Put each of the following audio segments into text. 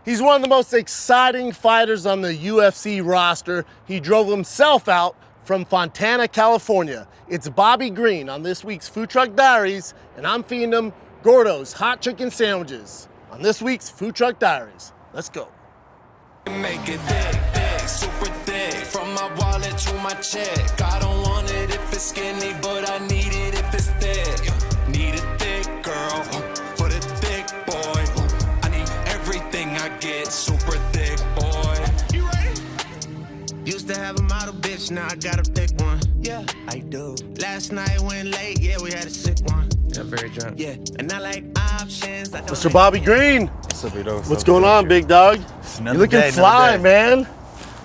He's one of the most exciting fighters on the UFC roster. He drove himself out from Fontana, California. It's Bobby Green on this week's Food Truck Diaries, and I'm feeding him Gordos Hot Chicken sandwiches on this week's Food Truck Diaries. Let's go. Make it big, big, super thick. From my wallet to my check. I don't want it if it's skinny, but I need it if it's thick. Need a thick girl for the thick boy. I need everything I get, super thick boy. You ready? Used to have a model bitch, now I got a thick one. Yeah, I do. Last night went late, yeah, we had a sick one. Got very drunk. Yeah, and I like options. Mr. Bobby Green. What's up, Vito? What's going on, big dog? You're looking fly, man.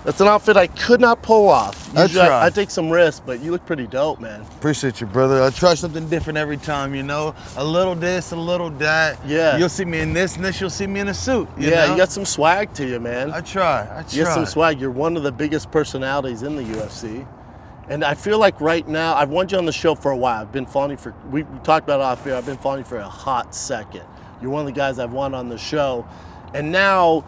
That's an outfit I could not pull off. Usually I take some risks, but you look pretty dope, man. Appreciate you, brother. I try something different every time, you know? A little this, a little that. Yeah. You'll see me in this, and this you'll see me in a suit, you Yeah, know? you got some swag to you, man. I try. You got some swag. You're one of the biggest personalities in the UFC. And I feel like right now, I've wanted you on the show for a while. I've been following you for, we talked about it off here, I've been following you for a hot second. You're one of the guys I've wanted on the show. And now,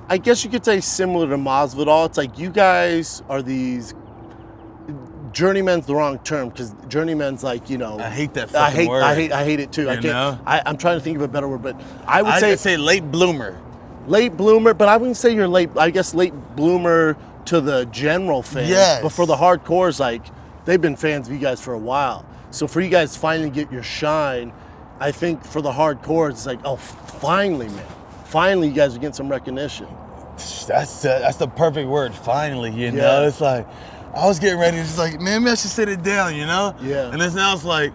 I guess you could say similar to Masvidal. It's like you guys are these journeyman's the wrong term, because journeyman's like, you know. I hate that fucking word. I hate it too. I'm trying to think of a better word, but I'd say late bloomer. Late bloomer, but I wouldn't say you're late. I guess late bloomer to the general fans. Yes. But for the hardcores, like, they've been fans of you guys for a while. So for you guys finally get your shine, I think for the hardcores, it's like, oh, finally, man. Finally, you guys are getting some recognition. That's the perfect word, finally, you know? It's like, I was getting ready, it's like, man, maybe I should sit it down, you know? Yeah. And now it's like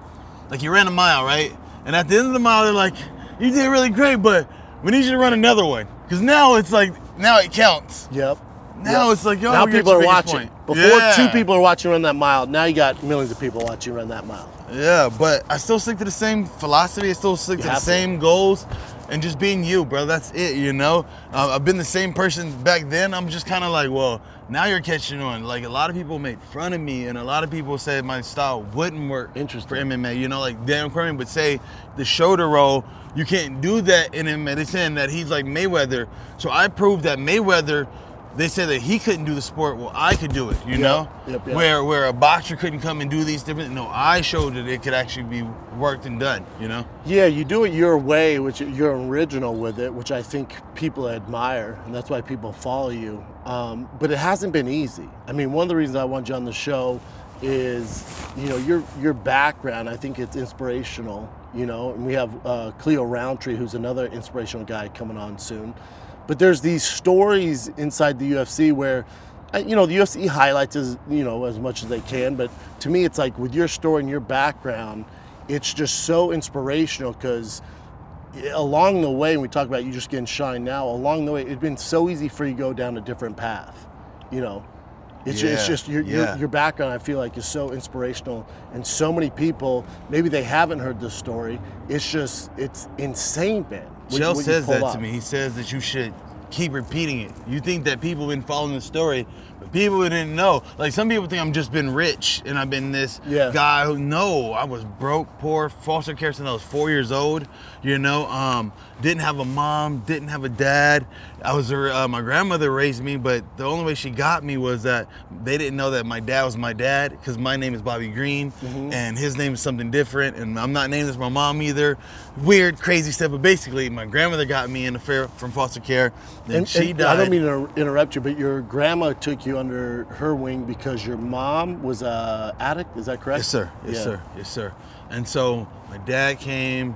you ran a mile, right? And at the end of the mile, they're like, you did really great, but we need you to run another one. Because now it's like, now it counts. Yep. Now it's like, yo, now people are watching. Point. Before 2 people are watching you run that mile, now you got millions of people watching you run that mile. Yeah, but I still stick to the same philosophy. I still stick to the same goals. And just being you, bro, that's it, you know? I've been the same person back then. I'm just kind of like, well, now you're catching on. Like, a lot of people made fun of me, and a lot of people said my style wouldn't work for MMA. You know, like Daniel Cormier would say the shoulder roll, you can't do that in MMA. They're saying that he's like Mayweather. So I proved that Mayweather, they said that he couldn't do the sport, well, I could do it, you know? Yep. Where a boxer couldn't come and do these different, no, I showed that it could actually be worked and done, you know? Yeah, you do it your way, which you're original with it, which I think people admire, and that's why people follow you. But it hasn't been easy. I mean, one of the reasons I want you on the show is, you know, your background, I think it's inspirational, you know? And we have Cleo Roundtree, who's another inspirational guy coming on soon. But there's these stories inside the UFC where, you know, the UFC highlights as, you know, as much as they can. But to me, it's like with your story and your background, it's just so inspirational, because along the way, and we talk about you just getting shine now, along the way, it's been so easy for you to go down a different path, you know. It's just your background, I feel like, is so inspirational, and so many people, maybe they haven't heard this story. It's insane, man. Chael says that to me. He says that you should keep repeating it. You think that people have been following the story, but people didn't know. Like, some people think I'm just been rich and I've been this guy who, no, I was broke, poor, foster care since I was 4 years old, you know, didn't have a mom, didn't have a dad. My grandmother raised me, but the only way she got me was that they didn't know that my dad was my dad, because my name is Bobby Green, and his name is something different, and I'm not named as my mom either. Weird, crazy stuff, but basically my grandmother got me in from foster care, and she died. I don't mean to interrupt you, but your grandma took you under her wing because your mom was an addict, is that correct? Yes, sir. Yes, sir. And so my dad came,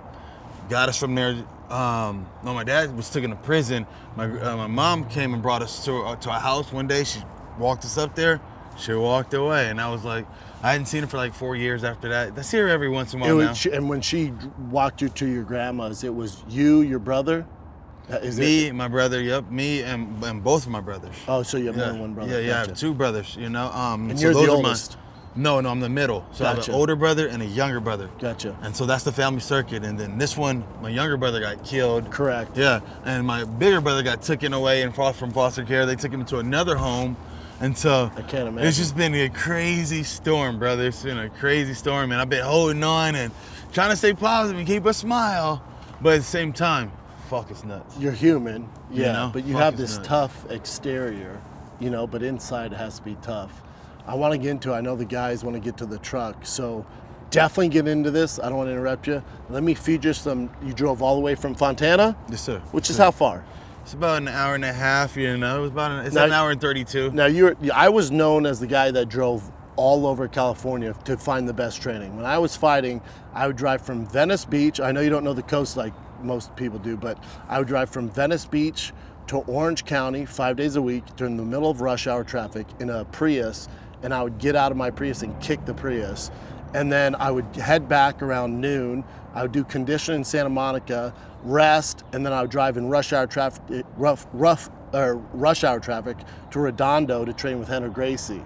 got us from there. No, my dad was taken to prison. My mom came and brought us to a house one day. She walked us up there. She walked away, and I was like, I hadn't seen her for like 4 years after that. I see her every once in a while now. And when she walked you to your grandma's, it was you, your brother? My brother, me and both of my brothers. Oh, so you have more than one brother. Yeah, I have 2 brothers, you know. And so you're those the are oldest? No, I'm the middle. So I have an older brother and a younger brother. Gotcha. And so that's the family circuit. And then this one, my younger brother got killed. Correct. Yeah. And my bigger brother got taken away and from foster care. They took him to another home. And so I can't imagine. It's just been a crazy storm, brother. It's been a crazy storm. And I've been holding on and trying to stay positive and keep a smile. But at the same time, fuck, it's nuts. You're human, yeah, You know? but you Fuck have is this nuts. tough exterior, you know, but inside it has to be tough. I want to get into it. I know the guys want to get to the truck, so definitely get into this. I don't want to interrupt you. Let me feed you some. You drove all the way from Fontana? Yes, sir. Which is how far? It's about an hour and a half, you know. It's Now- an hour and 32. Now, I was known as the guy that drove all over California to find the best training. When I was fighting, I would drive from Venice Beach. I know you don't know the coast like most people do, but I would drive from Venice Beach to Orange County 5 days a week during the middle of rush hour traffic in a Prius, and I would get out of my Prius and kick the Prius. And then I would head back around noon. I would do condition in Santa Monica, rest, and then I would drive in rush hour traffic, rush hour traffic to Redondo to train with Henry Gracie.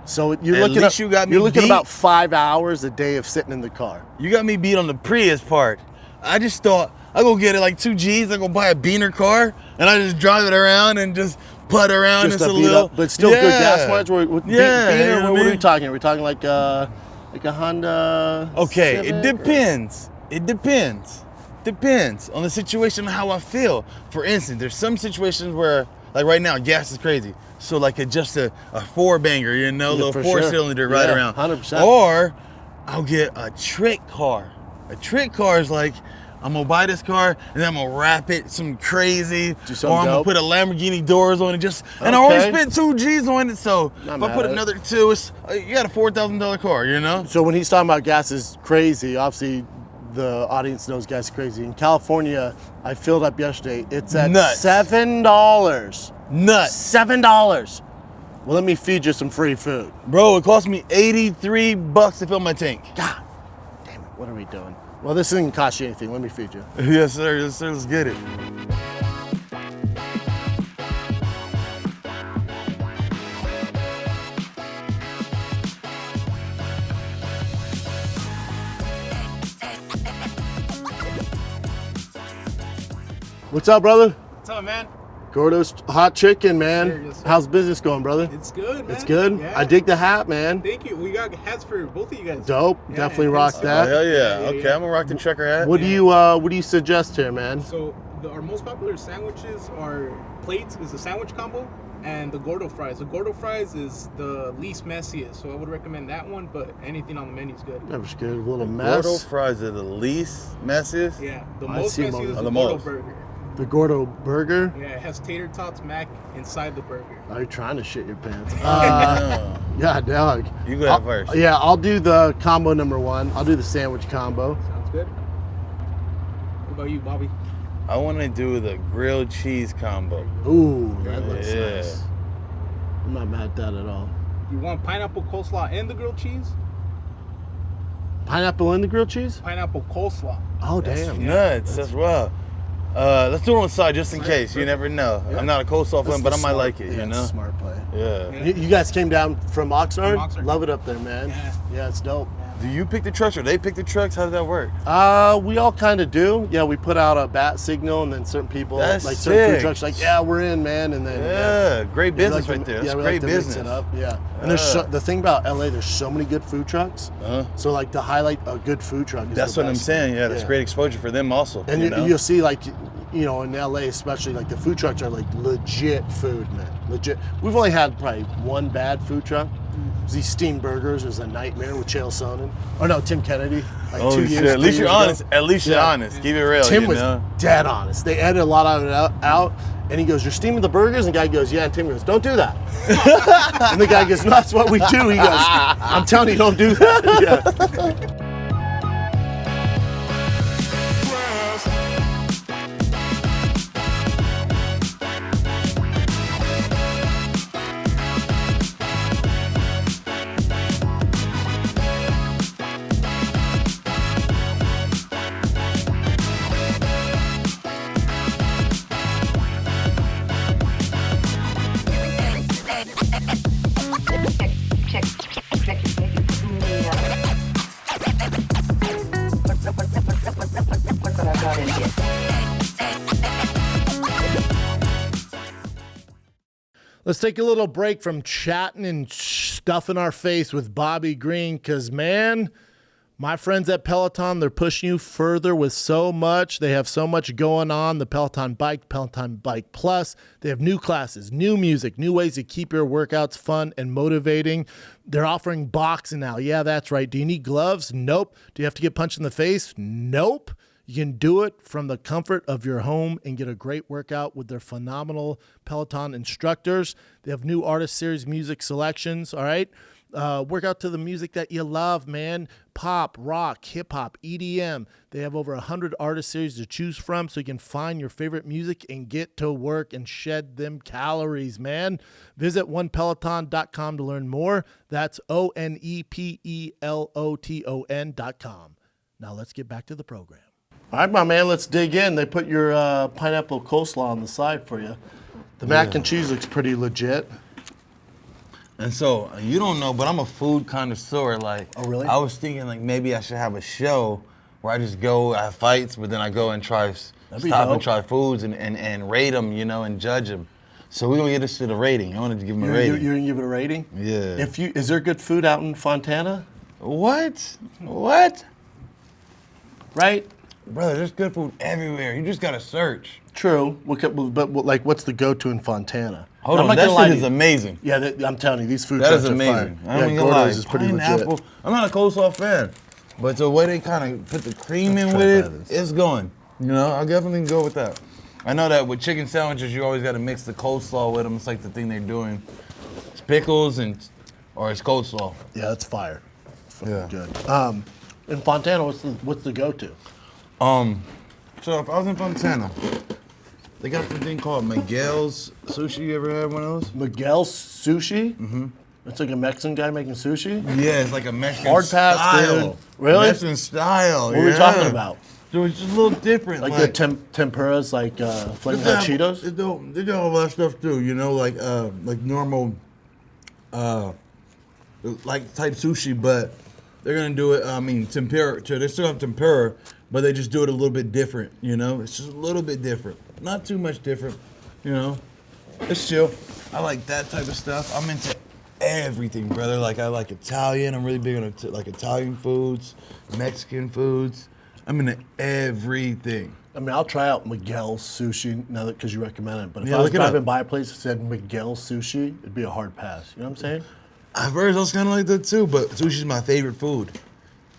So you're At looking least you got me you're looking at beat. about 5 hours a day of sitting in the car. You got me beat on the Prius part. I just thought, I go get it like 2 G's, I go buy a Beaner car, and I just drive it around and just putt around. Just It's a a beat little, up, but still good gas mileage. Yeah, You know you know what what I are we mean? talking? Are we talking like a Honda? Okay, Civic, it or- depends. It depends. Depends on the situation and how I feel. For instance, there's some situations where, like right now, gas is crazy. So like just a 4-banger, you know, Yeah, little for 4-cylinder sure. right Yeah, around. 100%. Or I'll get a trick car. A trick car is like, I'm gonna buy this car and then I'm gonna wrap it some crazy, Do or something I'm gonna dope. put a Lamborghini doors on it. And I already Okay. spent 2 G's on it, so Not if I mad put at it. another 2, it's you got a $4,000 car, you know. So when he's talking about gas is crazy, obviously the audience knows gas is crazy. In California, I filled up yesterday. It's at Nuts. $7. Nuts. $7. Well, let me feed you some free food. Bro, it cost me $83 to fill my tank. God damn it, what are we doing? Well, this isn't gonna cost you anything. Let me feed you. Yes, sir. Yes, sir. Let's get it. What's up, brother? What's up, man? Gordos Hot Chicken, man. Sure, yes, sir. How's business going, brother? It's good, man. It's good? Yeah. I dig the hat, man. Thank you. We got hats for both of you guys. Dope. Yeah, Definitely and rock hats. Oh, that. hell yeah. Yeah, Okay, yeah. I'm gonna rock the trucker hat. What do you suggest here, man? So our most popular sandwiches are plates is the sandwich combo and the Gordo fries. The Gordo fries is the least messiest, so I would recommend that one, but anything on the menu is good. That was good. A little Gordo mess. fries are the least messiest. Yeah, the I most see 'em messiest on is the the most. Gordo burger. The Gordo burger. Yeah, it has tater tots, mac inside the burger. Are you trying to shit your pants? Oh. Yeah, dog. You go ahead first. Yeah, I'll do the combo number 1. I'll do the sandwich combo. Sounds good. What about you, Bobby? I want to do the grilled cheese combo. Ooh, that looks Yeah. nice. I'm not mad at that at all. You want pineapple coleslaw and the grilled cheese? Pineapple in the grilled cheese? Pineapple coleslaw. Oh, damn. Nuts as well. Let's do it on the side just in Side, case. You perfect. never know. Yeah. I'm not a coleslaw That's fan, but the I might smart- like it. yeah, You it's know. a smart play. Yeah. Yeah. You guys came down from Oxnard? From Oxnard. Love it up there, man. Yeah. Yeah, it's dope. Do you pick the trucks or they pick the trucks? How does that work? We all kind of do. Yeah, we put out a bat signal, and then certain people, That's like certain food sick. trucks, like, yeah, we're in, man. And then Yeah, great we business like right to- there. That's we great like to mix business. it up. Yeah, and there's Yeah. the thing about LA. There's so many good food trucks. Uh-huh. So like to highlight a good food truck. Is That's the what I'm best. saying. Yeah, that's great exposure for them also. And you know? you'll see like, you know, in LA especially, like the food trucks are like legit food, man. Legit. We've only had probably one bad food truck. These steamed burgers was a nightmare with Chael Sonnen. Oh no, Tim Kennedy. Like Oh 2 years. shit! At 3 least you're years ago. honest. At least you're Yeah. honest. Keep it real. Tim you was know? dead honest. They edited a lot of it out, and he goes, "You're steaming the burgers?" And the guy goes, "Yeah." And Tim goes, "Don't do that." And the guy goes, "No, that's what we do." He goes, "I'm telling you, don't do that." Yeah. Let's take a little break from chatting and stuffing our face with Bobby Green, because, man, My friends at Peloton, they're pushing you further with so much. They have so much going on. The Peloton Bike Plus. They have new classes, new music, new ways to keep your workouts fun and motivating. They're offering boxing now. Yeah, that's right. Do you need gloves? Nope. Do you have to get punched in the face? Nope. You can do it from the comfort of your home and get a great workout with their phenomenal Peloton instructors. They have new artist series music selections, all right? Work out to the music that you love, man. Pop, rock, hip-hop, EDM. They have over 100 artist series to choose from, so you can find your favorite music and get to work and shed them calories, man. Visit onepeloton.com to learn more. That's ONEPELOTON.com. Now let's get back to the program. All right, my man, let's dig in. They put your pineapple coleslaw on the side for you. The mac and cheese looks pretty legit. And so, you don't know, but I'm a food connoisseur. Like, oh, really? I was thinking, like, maybe I should have a show where I just go, I have fights, but then I go and stop and try foods and rate them, you know, and judge them. So we're going to get this to the rating. I wanted to give them a rating. You're going to give it a rating? Yeah. Is there good food out in Fontana? What? Right? Brother, there's good food everywhere. You just got to search. True, but like, what's the go-to in Fontana? Hold on, that shit is amazing. Yeah, I'm telling you, these food trucks are amazing. Fire. Yeah, Gordos is pretty legit. I'm not a coleslaw fan, but the way they kind of put the cream in with it, it's going. You know, I'll definitely go with that. I know that with chicken sandwiches, you always got to mix the coleslaw with them. It's like the thing they're doing. It's pickles or it's coleslaw. Yeah, that's fire. Yeah. Good. In Fontana, what's the go-to? So if I was in Fontana, they got the thing called Miguel's Sushi. You ever had one of those? Miguel's Sushi? Mm-hmm. It's like a Mexican guy making sushi? Yeah, it's like a Mexican hard pass, style. Dude. Really? Mexican style. What are we talking about? So it's just a little different. Like the tempuras, like Flaming Hot Cheetos? They do all that stuff too, you know, like normal, like type sushi, but they're gonna do it. Tempura. They still have tempura, but they just do it a little bit different. You know, it's just a little bit different, not too much different. You know, it's chill. I like that type of stuff. I'm into everything, brother. Like I like Italian. I'm really big on like Italian foods, Mexican foods. I'm into everything. I mean, I'll try out Miguel's Sushi now because you recommend it. But if I was driving by a place that said Miguel's Sushi, it'd be a hard pass. You know what I'm saying? At first, I was kind of like that too, but sushi's my favorite food.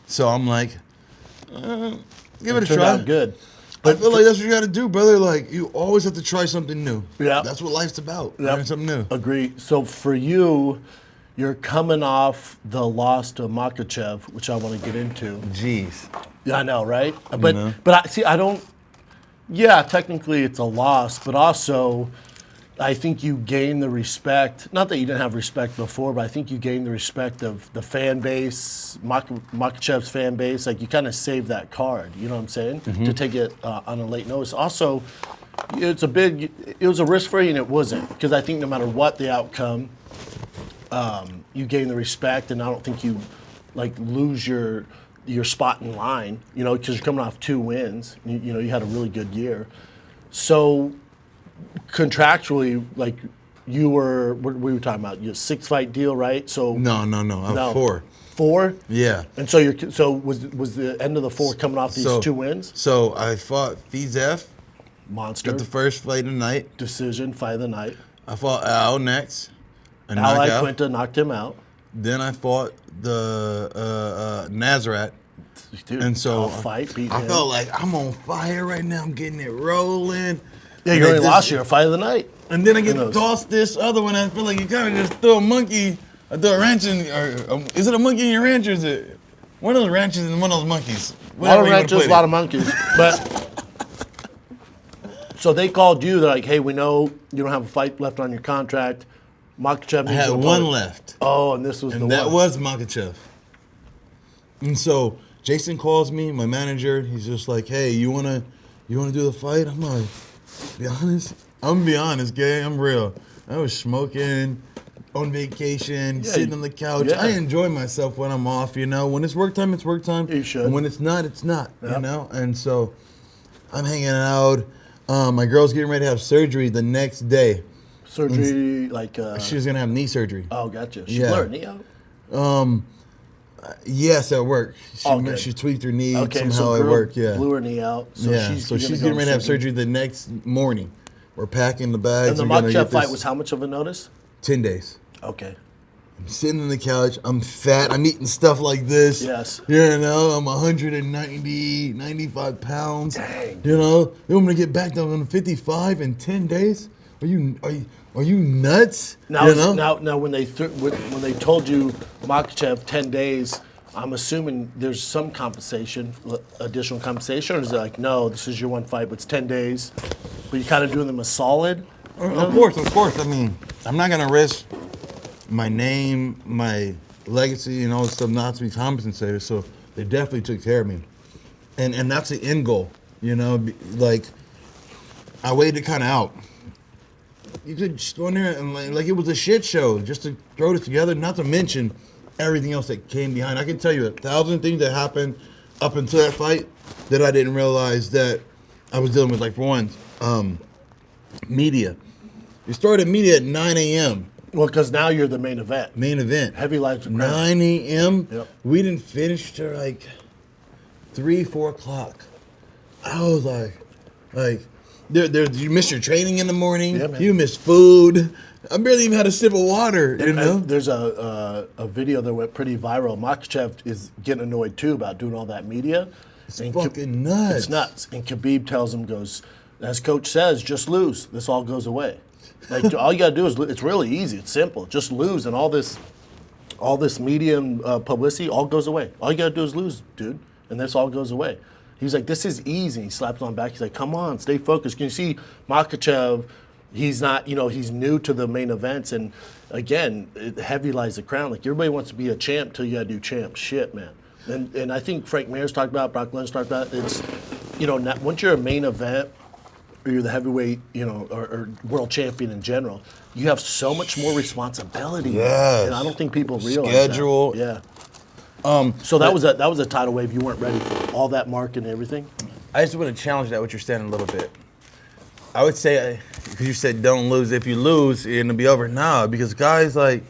So I'm like, give it a try. Out good. But I feel like that's what you got to do, brother. Like, you always have to try something new. Yeah. That's what life's about. Learning something new. Agree. So for you, you're coming off the loss to Makachev, which I want to get into. Jeez. Yeah, I know, right? But I don't. Yeah, technically it's a loss, but also I think you gain the respect. Not that you didn't have respect before, but I think you gained the respect of the fan base, Makachev's fan base. Like you kind of saved that card. You know what I'm saying? Mm-hmm. To take it on a late notice. Also, it was a risk for you, and it wasn't, because I think no matter what the outcome, you gain the respect, and I don't think you like lose your spot in line, you know, because you're coming off 2 wins. You know, you had a really good year. So contractually, like you were, what we were talking about, your 6-fight deal, right? So No. I was 4. 4? Yeah. And so was the end of the 4 coming off these 2 wins? So I fought Fizef. Monster. Got the first fight of the night. Decision, fight of the night. I fought Al next. Al Quinta knocked him out. Then I fought the Nazareth. Dude, and so I felt like I'm on fire right now. I'm getting it rolling. Yeah, you already lost your fight of the night. And then I get tossed this other one. I feel like you kind of just throw a monkey, throw a wrench in. Or, is it a monkey in your ranch, or is it one of those ranches and one of those monkeys? A lot of ranches, a lot of monkeys. But so they called you. They're like, "Hey, we know you don't have a fight left on your contract. Makachev needs I had one left. Oh, and this was and that was Makachev. And so Jason calls me, my manager. He's just like, "Hey, you wanna do the fight?" I'm like, "Be honest." I'm gonna be honest, gang. I'm real. I was smoking, on vacation, sitting on the couch. Yeah. I enjoy myself when I'm off, you know. When it's work time, it's work time. You should. And when it's not, it's not, you know. And so I'm hanging out. My girl's getting ready to have surgery the next day. Surgery, like... she was going to have knee surgery. Oh, gotcha. She blew her knee out? Yes, at work. She tweaked her knee somehow at work. Yeah, blew her knee out. So she's getting ready to have surgery the next morning. We're packing the bags. And the Makachev fight was how much of a notice? 10 days. Okay. I'm sitting on the couch. I'm fat. I'm eating stuff like this. Yes. You know, I'm 95 pounds. Dang. You know, you want me to get back down to 55 in 10 days? Are you nuts? Now, you know? now when they told you Makachev 10 days, I'm assuming there's some compensation, additional compensation, or is it like, no, this is your one fight, but it's 10 days, but you're kind of doing them a solid? Of course. I mean, I'm not gonna risk my name, my legacy, and all this stuff not to be compensated. So they definitely took care of me, and that's the end goal. You know, like I waited kind of out. You could just go in there and like it was a shit show just to throw it together. Not to mention everything else that came behind. I can tell you 1,000 things that happened up until that fight that I didn't realize that I was dealing with. Like for one, media. You started media at 9 a.m. Well, because now you're the main event. Heavy lights are 9 a.m. Yep. We didn't finish till like 3, 4 o'clock. I was like, you missed your training in the morning. Yeah, man. You missed food. I barely even had a sip of water. You know. There's a video that went pretty viral. Makachev is getting annoyed too about doing all that media. It's fucking nuts. It's nuts. And Khabib tells him, as coach says, just lose. This all goes away. Like all you gotta do is, it's really easy. It's simple. Just lose, and all this media and publicity all goes away. All you gotta do is lose, dude, and this all goes away. He's like, this is easy. He slaps on back. He's like, come on, stay focused. Can you see Makachev? He's not, he's new to the main events, and again, heavy lies the crown. Like everybody wants to be a champ till you gotta do champ shit, man. And I think Frank Mayer's talked about, Brock Lesnar's talked about. It's, once you're a main event, or you're the heavyweight, or world champion in general, you have so much more responsibility. Yes. And I don't think people realize Schedule. that. Yeah. So that was a tidal wave you weren't ready for. All that market and everything. I just want to challenge that what you're saying a little bit. I would say, because you said don't lose. If you lose, it'll be over now. Because guys like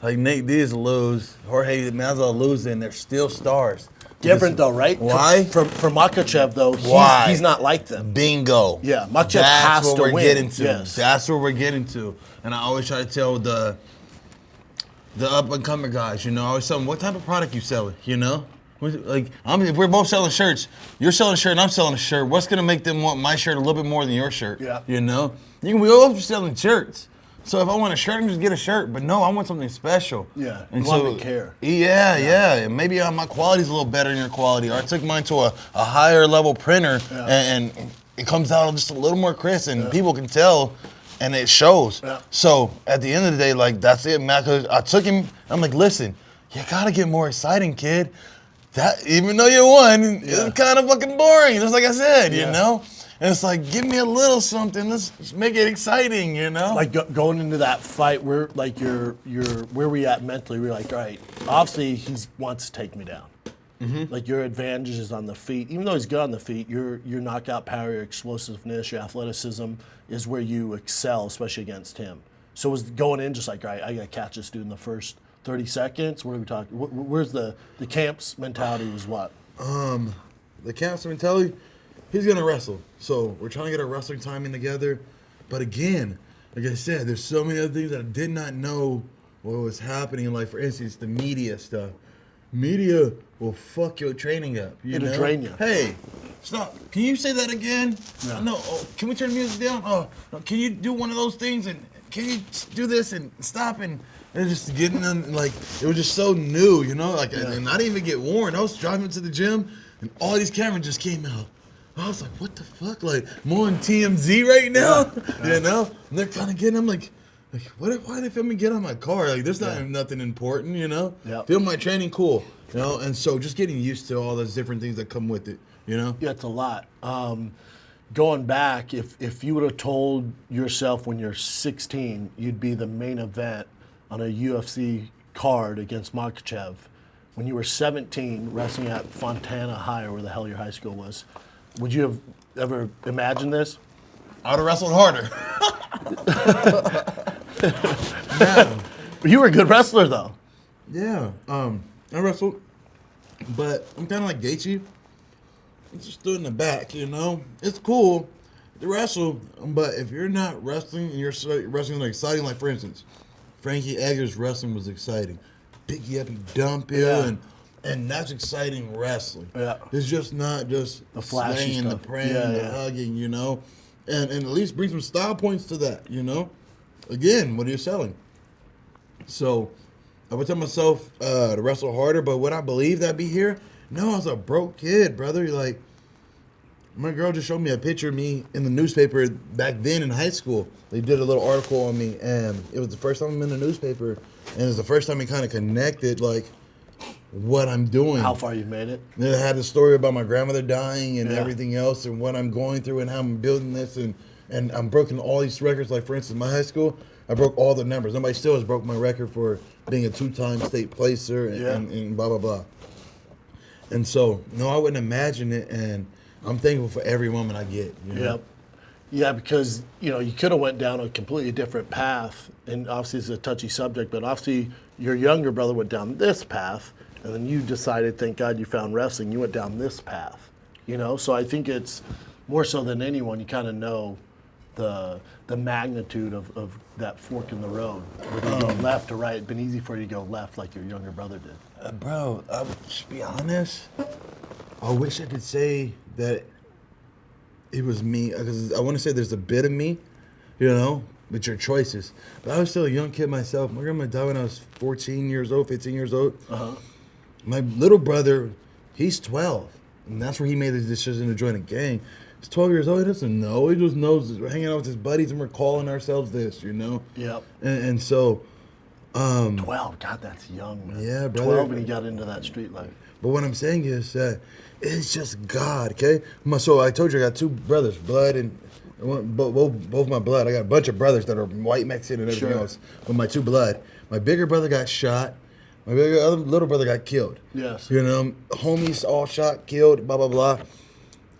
Nate Diaz lose, Jorge Masvidal losing, they're still stars. Different though, right? Why? For Makachev though, he's not like them. Bingo. Yeah, Makachev has to win. Getting to. Yes. That's what we're getting to. And I always try to tell the up and coming guys, I always tell them, what type of product you selling, Like, if we're both selling shirts, you're selling a shirt and I'm selling a shirt, what's gonna make them want my shirt a little bit more than your shirt? Yeah. We all selling shirts. So if I want a shirt, I can just get a shirt. But no, I want something special. Yeah, and you want to care. Yeah. And maybe my quality's a little better than your quality. Or I took mine to a higher level printer, and it comes out just a little more crisp, and people can tell, and it shows. Yeah. So at the end of the day, like, that's it, man. 'Cause I took him, I'm like, listen, you gotta get more exciting, kid. That, even though you won, it's kind of fucking boring, just like I said, And it's like, give me a little something. Let's make it exciting, Like going into that fight, you're where we at mentally? We're like, all right, obviously he wants to take me down. Mm-hmm. Like your advantage is on the feet. Even though he's good on the feet, your knockout power, your explosiveness, your athleticism is where you excel, especially against him. So it was going in just like, all right, I gotta catch this dude in the first 30 seconds. What are we talking? Where's the camp's mentality was what? The camp's mentality. He's gonna wrestle, so we're trying to get our wrestling timing together. But again, like I said, there's so many other things that I did not know what was happening. Like for instance, the media stuff. Media will fuck your training up. It'll drain you. Hey, stop! Can you say that again? Yeah. No. Oh, can we turn the music down? Oh, no, can you do one of those things? And can you do this and stop and just getting them like it was just so new, and I didn't even get warned. I was driving to the gym and all these cameras just came out. I was like, what the fuck? Like, more on TMZ right now? And they're kind of getting, I'm like, why they film me get on my car? Like, there's nothing important, Yeah. Film my training, cool. And so just getting used to all those different things that come with it, Yeah, it's a lot. Going back, if you would have told yourself when you're 16 you'd be the main event on a UFC card against Makachev, when you were 17 wrestling at Fontana High, or where the hell your high school was, would you have ever imagined this? I would have wrestled harder. Man. You were a good wrestler, though. Yeah. I wrestled But I'm kind of like Gaethje. I'm just stood in the back, you know? It's cool to wrestle, but if you're not wrestling and you're wrestling like exciting, like for instance, Frankie Edgar's wrestling was exciting. Pick you up and dump you, and that's exciting wrestling. Yeah. It's just not just the flashy slaying, stuff. the praying, the hugging, you know? And at least bring some style points to that, you know? Again, what are you selling? So I would tell myself to wrestle harder, but would I believe that I'd be here? No, I was a broke kid, brother. Like, my girl just showed me a picture of me in the newspaper back then in high school. They did a little article on me, and it was the first time I'm in the newspaper, and it was the first time it kind of connected, like, what I'm doing. How far you've made it. And it had the story about my grandmother dying and everything else and what I'm going through and how I'm building this, and I'm breaking all these records. Like, for instance, my high school, I broke all the numbers. Nobody still has broke my record for being a 2-time state placer and blah, blah, blah. And so, no, I wouldn't imagine it, and I'm thankful for every moment I get. You know? Yep. Yeah, because, you know, you could have went down a completely different path, and obviously it's a touchy subject, but obviously your younger brother went down this path, and then you decided, thank God you found wrestling, you went down this path, you know? So I think it's more so than anyone, you kind of know the magnitude of that fork in the road. Whether you go left or right, it'd been easy for you to go left like your younger brother did. Bro, I would just be honest. I wish I could say that it was me, because I want to say there's a bit of me, you know, with your choices. But I was still a young kid myself. My grandma died when I was 14 years old, 15 years old. My little brother, he's 12, and that's where he made the decision to join a gang. He's 12 years old. He doesn't know. He just knows we're hanging out with his buddies and we're calling ourselves this, you know? Yep. And so... 12, God, that's young, man. Yeah, brother. 12 when he got into that street life. But what I'm saying is that it's just God, okay? So I told you I got 2 brothers, blood and both my blood. I got a bunch of brothers that are white, Mexican, and everything else. But my 2 blood. My bigger brother got shot. My other little brother got killed. Yes. You know, homies all shot, killed, blah, blah, blah.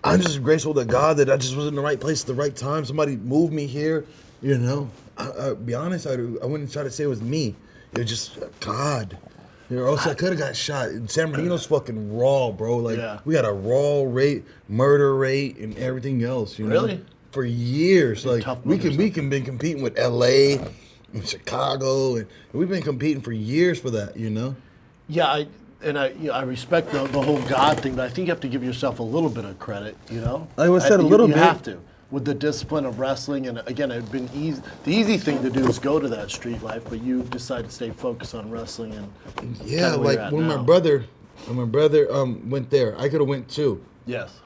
I'm just grateful to God that I just was in the right place at the right time. Somebody moved me here, you know. I'll be honest, I wouldn't try to say it was me. It was just God. You know, or else I could have got shot. San Bernardino's fucking raw, bro. Like, we got a raw rate, murder rate, and everything else, you know. Really? For years. Like, we can been competing with LA and Chicago, and we've been competing for years for that, you know. Yeah, I respect the whole God thing, but I think you have to give yourself a little bit of credit, you know? I always said a little bit. You have to. With the discipline of wrestling, and again, it'd been easy. The easy thing to do is go to that street life, but you decided to stay focused on wrestling and like when my brother went there, I could have went too. Yes.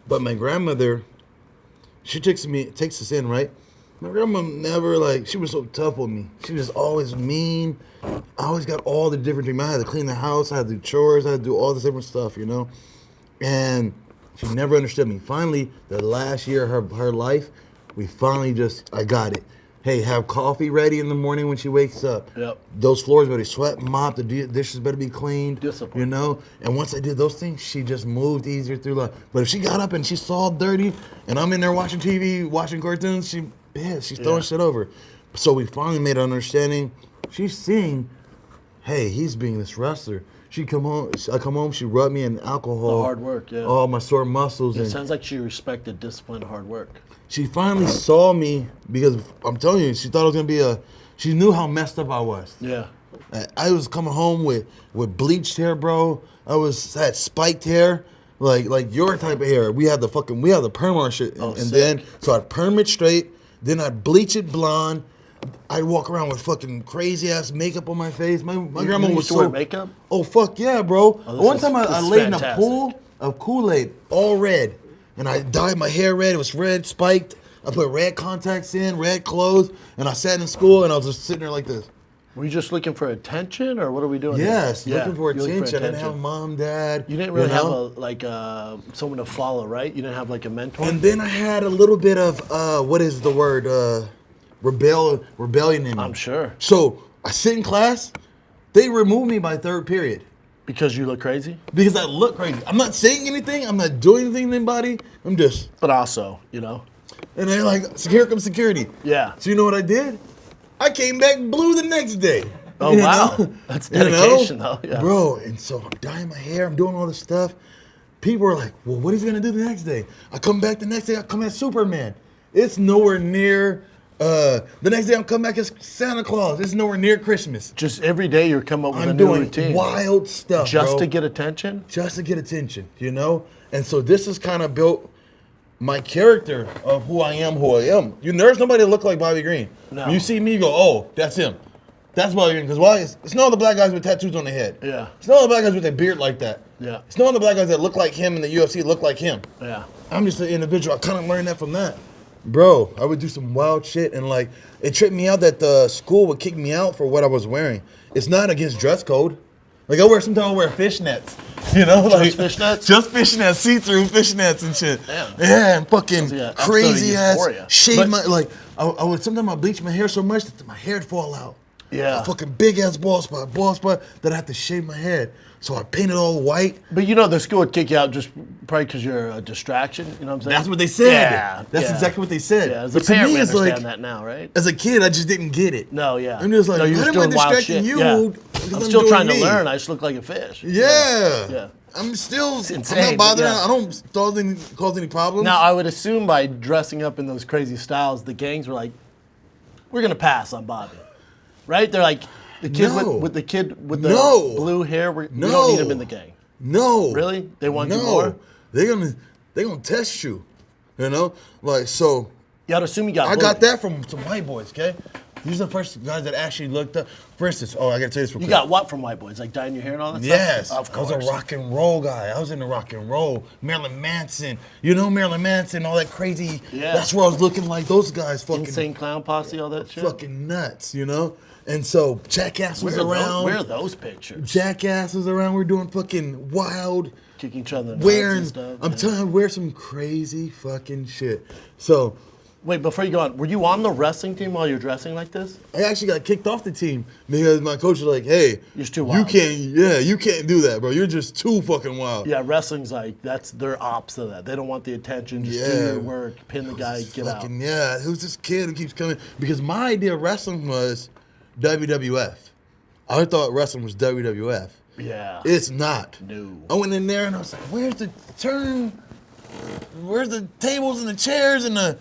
But my grandmother, she takes us in, right? My grandma never, she was so tough with me. She was always mean. I always got all the different things. I had to clean the house, I had to do chores, I had to do all this different stuff, you know? And she never understood me. Finally, the last year of her life, we finally I got it. Hey, have coffee ready in the morning when she wakes up. Yep. Those floors better be swept, mopped, the dishes better be cleaned. Discipline. You know? And once I did those things, she just moved easier through life. But if she got up and she saw all dirty, and I'm in there watching TV, watching cartoons, she's throwing shit over. So we finally made an understanding. She's seeing, hey, he's being this wrestler. I come home, she rubbed me in alcohol. The hard work, yeah. All my sore muscles. It sounds like she respected discipline and hard work. She finally saw me because I'm telling you, she thought I was going to be she knew how messed up I was. Yeah. I was coming home with bleached hair, bro. I had spiked hair, like your type of hair. We had the perm on shit. So I'd perm it straight, then I'd bleach it blonde. I'd walk around with fucking crazy ass makeup on my face. My grandma was wear makeup? Oh fuck yeah, bro. One time I laid fantastic. in a pool of Kool-Aid, all red, and I dyed my hair red. It was red, spiked. I put red contacts in, red clothes, and I sat in school and I was just sitting there like this. Were you just looking for attention, or what are we doing? Yes, here? looking for attention. I didn't have mom, dad. You didn't really have someone to follow, right? You didn't have like a mentor. And then I had a little bit of what is the word? Rebellion in me. I'm sure. So I sit in class, they remove me by 3rd period. Because you look crazy? Because I look crazy. I'm not saying anything. I'm not doing anything to anybody. I'm just. But also, you know. And they're like, here comes security. Yeah. So you know what I did? I came back blue the next day. Oh, you wow. know? That's dedication, though. Yeah. Bro, and so I'm dyeing my hair, I'm doing all this stuff. People are like, well, what is he gonna do the next day? I come back the next day, I come as Superman. It's nowhere near, the next day I'm coming back as Santa Claus. It's nowhere near Christmas. Just every day you're coming up with a I'm new doing routine. wild stuff, Just bro. to get attention? Just to get attention, you know? And so this has kind of built my character of who I am. There's nobody that look like Bobby Green. No. When you see me, you go, oh, that's him. That's Bobby Green. Because why? It's none of the black guys with tattoos on their head. Yeah. It's none of the black guys with a beard like that. Yeah. It's none of the black guys that look like him in the UFC look like him. Yeah. I'm just an individual. I kind of learned that from that. Bro, I would do some wild shit, and like, it tripped me out that the school would kick me out for what I was wearing. It's not against dress code. Like, sometimes I wear fishnets, you know? Just like, fishnets? Just fishnets, see-through fishnets and shit. Damn. Yeah, and fucking Sounds like an crazy episode of ass, Euphoria. shave my, like, I would, sometimes I bleach my hair so much that my hair'd fall out. Yeah. A fucking big ass bald spot that I had to shave my head. So I painted all white. But you know, the school would kick you out just probably because you're a distraction. You know what I'm saying? That's what they said. Yeah. That's exactly what they said. Yeah, as a But to parent, me, we it's understand like, that now, right? as a kid, I just didn't get it. No, yeah. I'm just like, no, you why were am I doing wild distracting shit. you? Yeah. because I'm I'm still doing trying me? to learn. I just look like a fish. Yeah. Yeah. I'm still, insane, I'm not but bothering. yeah. I don't cause any problems. Now, I would assume by dressing up in those crazy styles, the gangs were like, we're going to pass on Bobby. Right? They're like, the kid No. with the kid with the No. blue hair, we No. don't need him in the gang. No. Really? They want you no. more? They're gonna test you. You know? Like, so You got to assume you got I bullied. got that from some white boys, okay? These are the first guys that actually looked up. For instance, I gotta tell you this real You quick. got what from white boys? Like dyeing your hair and all that Yes, stuff? Of I course. was a rock and roll guy. I was into rock and roll. Marilyn Manson, you know Marilyn Manson, all that crazy. Yeah. That's where I was looking like those guys, fucking Insane Clown Posse, all that shit? fucking nuts, you know. And so Jackass was around. Where are those pictures? Jackass was around. We're doing fucking wild, Kicking each other in the nuts wearing. and stuff. I'm yeah. telling you, wear some crazy fucking shit. So Wait, before you go on, were you on the wrestling team while you're dressing like this? I actually got kicked off the team because my coach was like, "Hey, You're just too you wild." you can't do that, bro. You're just too fucking wild." Yeah, wrestling's like, they're opposite of that. They don't want the attention, just do Yeah. your work, pin the guy, get out. Fucking yeah, who's this kid who keeps coming? Because my idea of wrestling was WWF. I thought wrestling was WWF. Yeah. It's not. No. I went in there and I was like, "Where's the turn? Where's the tables and the chairs and the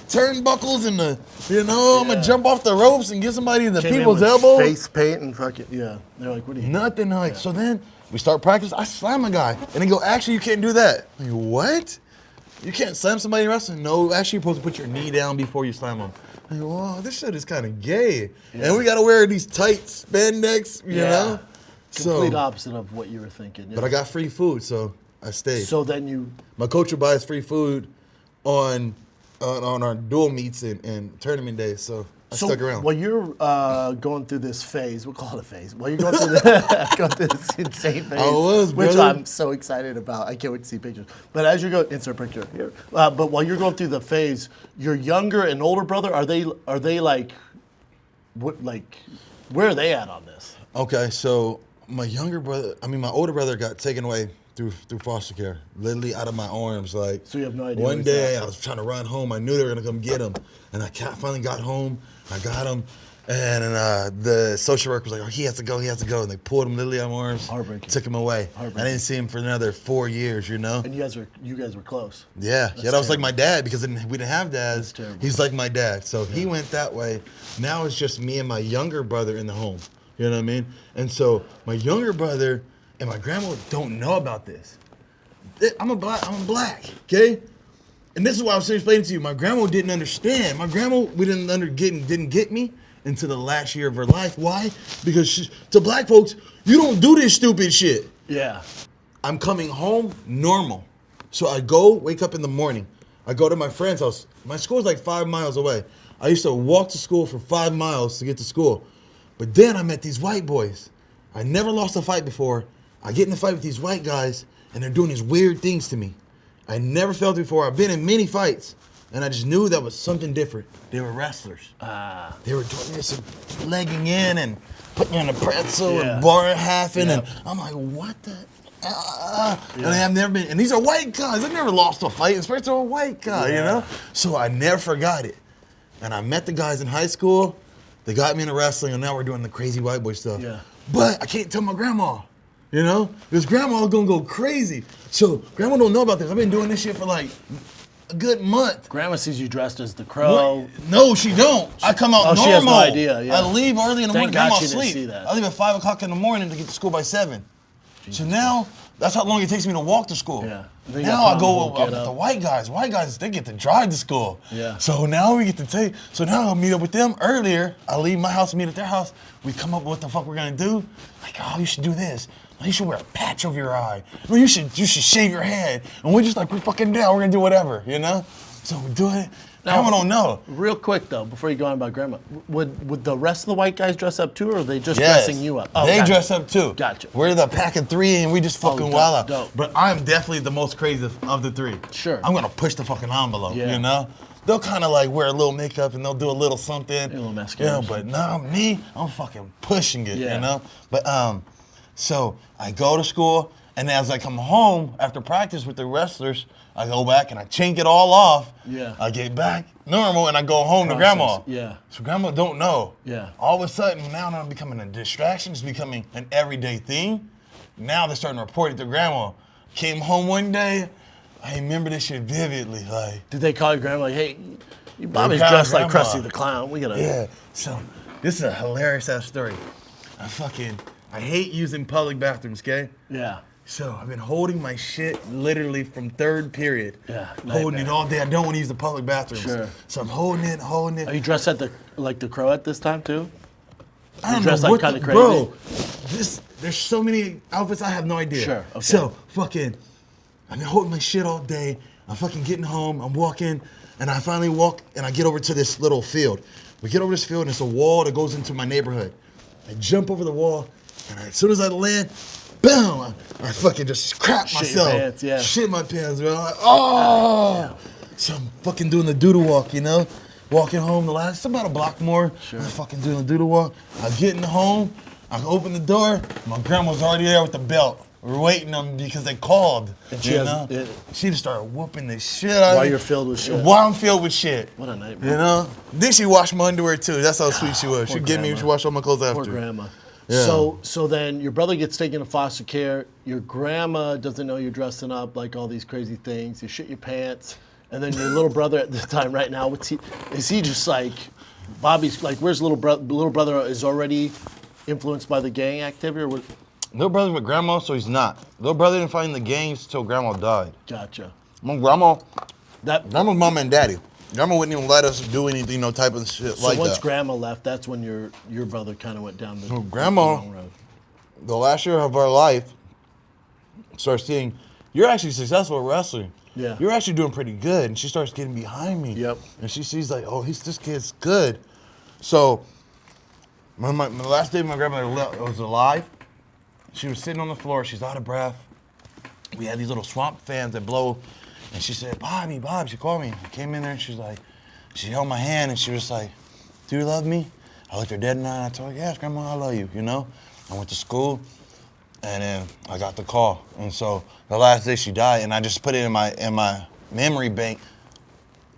turnbuckles and the I'm gonna jump off the ropes and get somebody in the Came in people's with elbows." face paint and fucking, yeah. They're like, what are you? Nothing like. So then we start practice. I slam a guy and they go, "Actually, you can't do that." I'm like, what? You can't slam somebody in wrestling? No, actually, you're supposed to put your knee down before you slam them. I go, "Wow, this shit is kind of gay." Yeah. And we got to wear these tight spandex, you know? Complete opposite of what you were thinking. Yeah. But I got free food, so I stayed. So then you, My coach would buy us free food on our dual meets and tournament days, so I stuck around. while you're going through this phase, we'll call it a phase. While you're going through, going through this insane phase, I was, which brother. I'm so excited about. I can't wait to see pictures. But as you go, insert picture here. But while you're going through the phase, your younger and older brother, are they like, what, like, where are they at on this? Okay, so my older brother got taken away through foster care, literally out of my arms. Like, So you have no idea where One he's day at. I was trying to run home. I knew they were gonna come get him, and I finally got home. I got him, and the social worker was like, "Oh, he has to go," and they pulled him literally out of my arms, Heartbreaking. took him away. I Heartbreaking. didn't see him for another 4 years, you know. And you guys were close. Yeah, that was terrible. like my dad because we didn't have dads. terrible. He's like my dad, so he went that way. Now it's just me and my younger brother in the home. You know what I mean? And so my younger brother and my grandma don't know about this. I'm black, okay? And this is why I was explaining to you. My grandma didn't understand. My grandma didn't get me until the last year of her life. Why? Because to black folks, you don't do this stupid shit. Yeah. I'm coming home normal. So I wake up in the morning. I go to my friend's house. My school's like 5 miles away. I used to walk to school for 5 miles to get to school. But then I met these white boys. I never lost a fight before. I get in a fight with these white guys, and they're doing these weird things to me. I never felt it before. I've been in many fights, and I just knew that was something different. They were wrestlers. They were doing this and legging in and putting on a pretzel and bar halfing, and I'm like, what the? And I've never been, and these are white guys. I've never lost a fight, especially to a white guy, you know? So I never forgot it. And I met the guys in high school, They got me into wrestling, and now we're doing the crazy white boy stuff. Yeah. But I can't tell my grandma, you know? Because grandma's gonna go crazy. So grandma don't know about this. I've been doing this shit for like a good month. Grandma sees you dressed as the Crow. No, she don't. I come out normal. She has no idea, yeah. I leave early in the morning. Thank God Grandma's she didn't asleep. see that. I leave at 5 o'clock in the morning to get to school by 7. So now, that's how long it takes me to walk to school. Yeah. Now I go with the white guys. White guys, they get to drive to school. Yeah. So now we get to take, so now I'll meet up with them earlier. I leave my house, meet at their house. We come up with what the fuck we're gonna do. Like, oh, you should do this. You should wear a patch over your eye. Or you should shave your head. And we're just like, we're fucking down. We're gonna do whatever, you know? So we do it. Now I don't know. Real quick though, before you go on about grandma, would the rest of the white guys dress up too, or are they just dressing you up? Oh, they dress up too. Gotcha. We're the pack of 3 and we just fucking wild out. Dope. But I'm definitely the most crazy of the 3. Sure. I'm gonna push the fucking envelope, Yeah. you know? They'll kind of like wear a little makeup and they'll do a little something. A little mascara. Yeah, but nah, me, I'm fucking pushing it, Yeah. you know? But so I go to school, and as I come home after practice with the wrestlers, I go back and I chink it all off. Yeah. I get back normal and I go home to grandma. Yeah. So grandma don't know. Yeah. All of a sudden, now I'm becoming a distraction. It's becoming an everyday thing. Now they're starting to report it to grandma. Came home one day, I remember this shit vividly. Like, did they call your grandma like, hey, Bobby's Grandma. dressed like Krusty the Clown. We gotta. Yeah. So this is a hilarious ass story. I hate using public bathrooms, okay? Yeah. So I've been holding my shit literally from 3rd period. Yeah. Holding it all day. I don't want to use the public bathrooms. Sure. So I'm holding it. Are you dressed like the Crow at this time too? I don't dressed know like what kinda crazy? Bro, there's so many outfits I have no idea. Sure, okay. So I've been holding my shit all day. I'm fucking getting home. I'm walking, and I finally walk, and I get over to this little field. We get over this field, and it's a wall that goes into my neighborhood. I jump over the wall, and as soon as I land, boom! I fucking just crap Shit your myself. pants, yeah. Shit my pants, bro. I'm like, oh! Yeah. So I'm fucking doing the doodle walk, you know? Walking home it's about a block more. Sure. I'm fucking doing the doodle walk. I get in home, I open the door, my grandma's already there with the belt. We're waiting on me because they called. And She just started whooping the shit out of me. While you're filled with shit. While I'm filled with shit. What a nightmare. You know? Then she washed my underwear too. That's how sweet she was. She'd give me, grandma. she washed all my clothes after. Poor grandma. Yeah. So then your brother gets taken to foster care. Your grandma doesn't know you're dressing up like all these crazy things. You shit your pants. And then your little brother at the time right now, is he just like, Bobby's like, where's little brother? Little brother is already influenced by the gang activity or what? Little brother's with grandma, so he's not. Little brother didn't find the gangs till grandma died. Gotcha. My grandma's mom and daddy. Grandma wouldn't even let us do anything, no type of shit So like that. once grandma left, that's when your brother kind of went down the Grandma, wrong road. the last year of our life, starts seeing, you're actually successful at wrestling. Yeah. You're actually doing pretty good. And she starts getting behind me. Yep. And she sees like, oh, this kid's good. So, the last day my grandmother was alive, she was sitting on the floor. She's out of breath. We had these little swamp fans that blow. And she said, Bob, she called me. I came in there and she held my hand and she was like, do you love me? I looked her dead in the eye and I told her, yes, Grandma, I love you, you know? I went to school and then I got the call. And so the last day she died, and I just put it in my memory bank,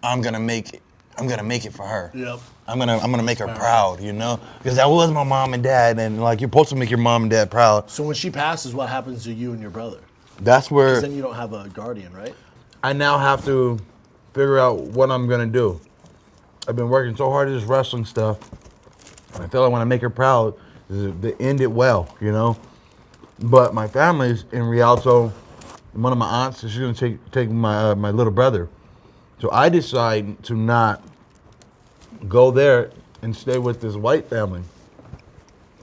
I'm gonna make it for her. Yep. I'm gonna make her proud, you know? Because that was my mom and dad, and like you're supposed to make your mom and dad proud. So when she passes, what happens to you and your brother? That's where Because then you don't have a guardian, right? I now have to figure out what I'm gonna do. I've been working so hard at this wrestling stuff. I feel like when I make her proud, to end it well, you know? But my family's in Rialto. One of my aunts, she's gonna take my my little brother. So I decide to not go there and stay with this white family,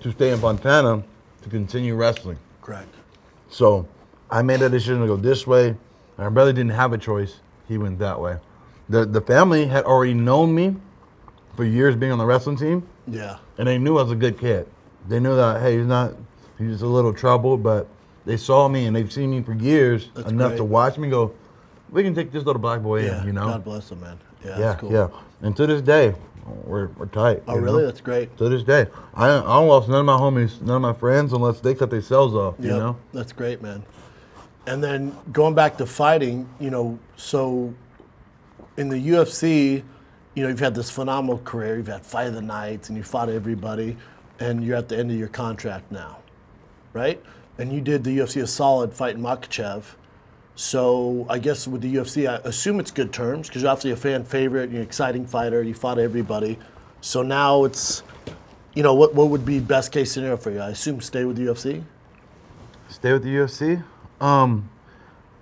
to stay in Fontana to continue wrestling. Correct. So I made a decision to go this way. My brother didn't have a choice. He went that way. The family had already known me for years being on the wrestling team. Yeah. And they knew I was a good kid. They knew that, hey, he's a little troubled, but they saw me and they've seen me for years. That's enough great. to watch me go, we can take this little black boy Yeah. in, you know? God bless him, man. Yeah. Yeah, That's cool. yeah. And to this day, we're tight. Oh, you really? know? That's great. To this day. I don't lost none of my homies, none of my friends, unless they cut themselves off, you know? That's great, man. And then going back to fighting, you know, so in the UFC, you've had this phenomenal career. You've had Fight of the Nights, and you fought everybody, and you're at the end of your contract now, right? And you did the UFC a solid fighting Makachev. So I guess with the UFC, I assume it's good terms because you're obviously a fan favorite, you're an exciting fighter, you fought everybody. So now it's, what would be best case scenario for you? I assume stay with the UFC? Stay with the UFC? I'm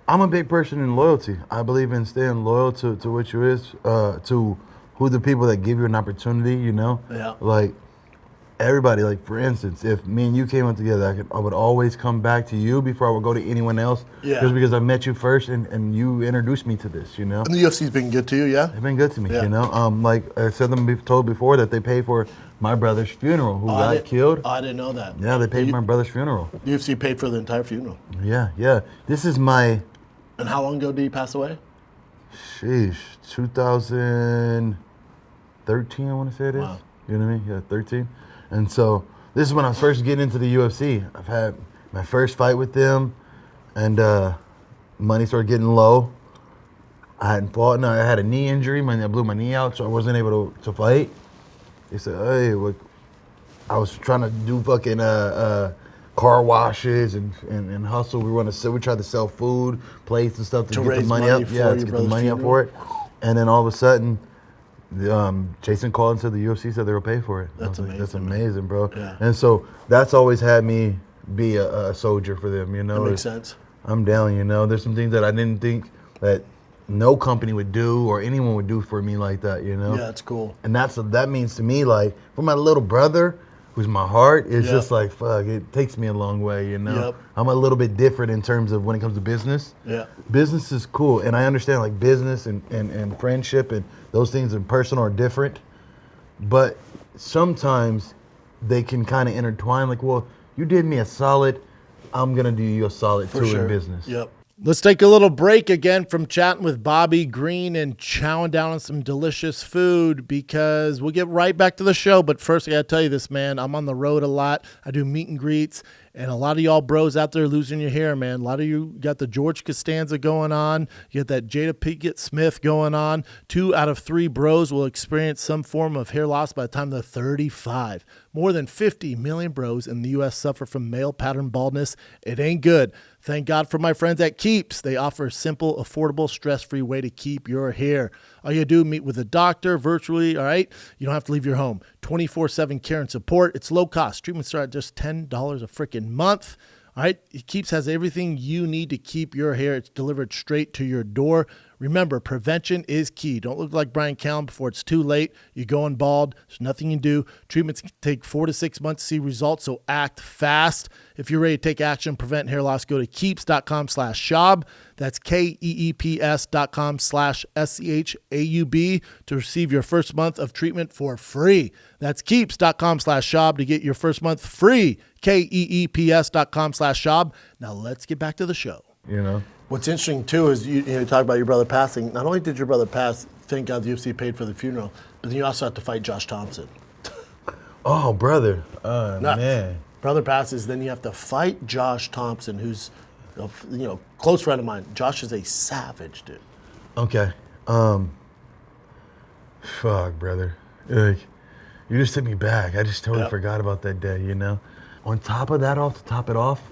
a big person in loyalty. I believe in staying loyal to what you is, to who the people that give you an opportunity, Yeah. Like, everybody, like, for instance, if me and you came up together, I would always come back to you before I would go to anyone else. Yeah. Just because I met you first and you introduced me to this, And the UFC's been good to you, yeah? They've been good to me, Yeah. Like I said told before that they paid for my brother's funeral who got killed. I didn't know that. Yeah, they paid for my brother's funeral. The UFC paid for the entire funeral. Yeah. This is my... And how long ago did he pass away? Sheesh, 2013, I want to say it is. Wow. You know what I mean? Yeah, 13. And so this is when I was first getting into the UFC. I've had my first fight with them, and money started getting low. I hadn't fought, and I had a knee injury. I blew my knee out, so I wasn't able to fight. They said, hey, look, I was trying to do fucking car washes and hustle. We tried to sell food, plates and stuff to get raise the money money up. for Yeah, your to get the brother's money up funeral? for it. And then all of a sudden, Jason called and said the UFC said they would pay for it. That's amazing. That's amazing, man. amazing, bro. Yeah. And so that's always had me be a soldier for them, That makes sense. I'm down, There's some things that I didn't think that no company would do or anyone would do for me like that, Yeah, that's cool. And that means to me, like, for my little brother, who's my heart, it's Yep. just like, fuck, it takes me a long way, Yep. I'm a little bit different in terms of when it comes to business. Yeah. Business is cool, and I understand, like, business and friendship and those things in personal are different, but sometimes they can kind of intertwine, like, well, you did me a solid, I'm going to do you a solid For too sure. in business. Yep. Let's take a little break again from chatting with Bobby Green and chowing down on some delicious food because we'll get right back to the show. But first, I got to tell you this, man. I'm on the road a lot. I do meet and greets. And a lot of y'all bros out there losing your hair, man. A lot of you got the George Costanza going on. You got that Jada Pinkett Smith going on. 2 out of 3 bros will experience some form of hair loss by the time they're 35. More than 50 million bros in the U.S. suffer from male pattern baldness. It ain't good. Thank God for my friends at Keeps. They offer a simple, affordable, stress-free way to keep your hair. All you do, meet with a doctor virtually, all right? You don't have to leave your home. 24/7 care and support. It's low cost. Treatments start at just $10 a freaking month. All right, Keeps has everything you need to keep your hair. It's delivered straight to your door. Remember, prevention is key. Don't look like Brian Callen before it's too late. You're going bald. There's nothing you can do. Treatments can take 4 to 6 months to see results, so act fast. If you're ready to take action, prevent hair loss, go to keeps.com/Schaub. That's KEEPS.com/SCHAUB to receive your first month of treatment for free. That's keeps.com/Schaub to get your first month free. KEEPS.com/Schaub. Now let's get back to the show. What's interesting too is you talk about your brother passing. Not only did your brother pass, thank God the UFC paid for the funeral, but then you also have to fight Josh Thompson. Oh, brother. Nuts. Man. Brother passes, then you have to fight Josh Thompson, who's close friend of mine. Josh is a savage, dude. Okay. Fuck, brother. Like, you just took me back. I just totally forgot about that day, On top of that, to top it off,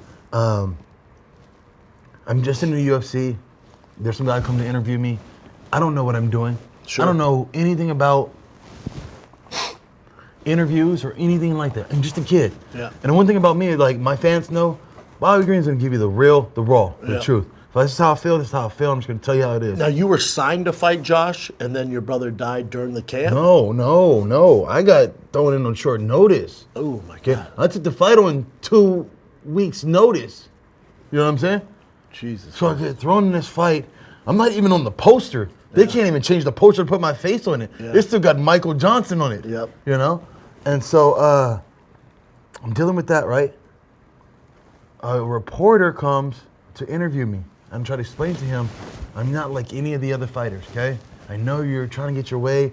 I'm just in the UFC. There's some guy come to interview me. I don't know what I'm doing. Sure. I don't know anything about interviews or anything like that. I'm just a kid. Yeah. And the one thing about me, like, my fans know, Bobby Green's gonna give you the real, the raw, the truth. If this is how I feel, this is how I feel. I'm just gonna tell you how it is. Now, you were signed to fight Josh, and then your brother died during the camp? No. I got thrown in on short notice. Oh, my Okay? God. I took the fight on 2 weeks' notice. You know what I'm saying? Jesus. So I get thrown in this fight. I'm not even on the poster. They can't even change the poster to put my face on it. Yeah. It still got Michael Johnson on it. Yep. And so I'm dealing with that, right? A reporter comes to interview me. I'm trying to explain to him, I'm not like any of the other fighters, okay? I know you're trying to get your way.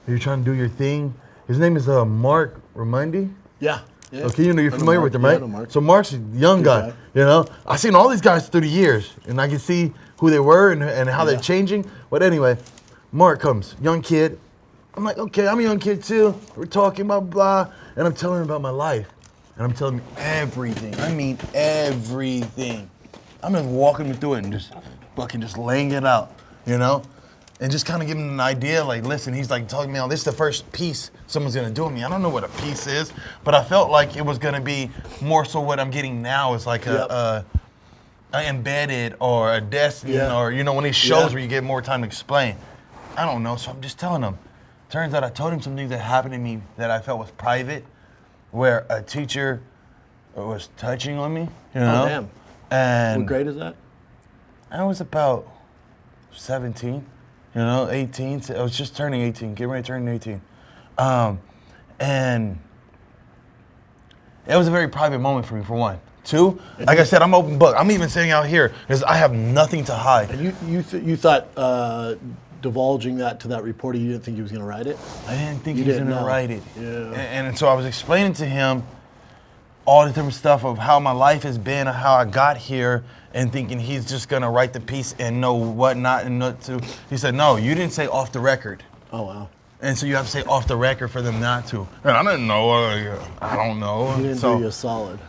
You're trying to do your thing. His name is Mark Ramundi. Yeah. Okay, you're familiar with him, right? I know Mark. So Mark's a young guy, I've seen all these guys through the years, and I can see who they were and how they're changing. But anyway, Mark comes, young kid, I'm like, okay, I'm a young kid too. We're talking about blah, and I'm telling him about my life. And I'm telling him everything. I mean everything. I'm just walking him through it and just fucking just laying it out, you know? And just kind of giving him an idea, like, listen, he's like telling me, oh, this is the first piece someone's gonna do with me. I don't know what a piece is, but I felt like it was gonna be more so what I'm getting now is like a embedded or a destined or, you know, one of these shows where you get more time to explain. I don't know, so I'm just telling him. Turns out I told him some things that happened to me that I felt was private, where a teacher was touching on me, you know? Oh, damn. And what grade is that? I was about 17, you know, 18. I was just turning 18, getting ready to turn 18. And it was a very private moment for me, for one. Two, like I said, I'm open book. I'm even sitting out here because I have nothing to hide. And you thought divulging that to that reporter, you didn't think he was going to write it? I didn't think he was going to write it. Yeah. And so I was explaining to him all the different stuff of how my life has been, how I got here, and thinking he's just going to write the piece and know what not and not to. He said, no, you didn't say off the record. Oh, wow. And so you have to say off the record for them not to. And I didn't know. I don't know. He didn't do you a solid.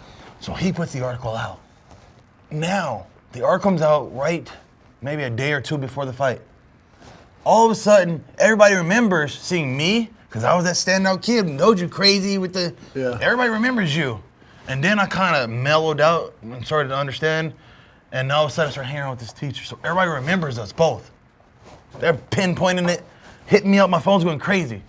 So he puts the article out. Now, the article comes out right maybe a day or two before the fight. All of a sudden, everybody remembers seeing me, because I was that standout kid who knowed you crazy with the... Yeah. Everybody remembers you. And then I kind of mellowed out and started to understand. And all of a sudden, I started hanging out with this teacher. So everybody remembers us both. They're pinpointing it, hitting me up. My phone's going crazy.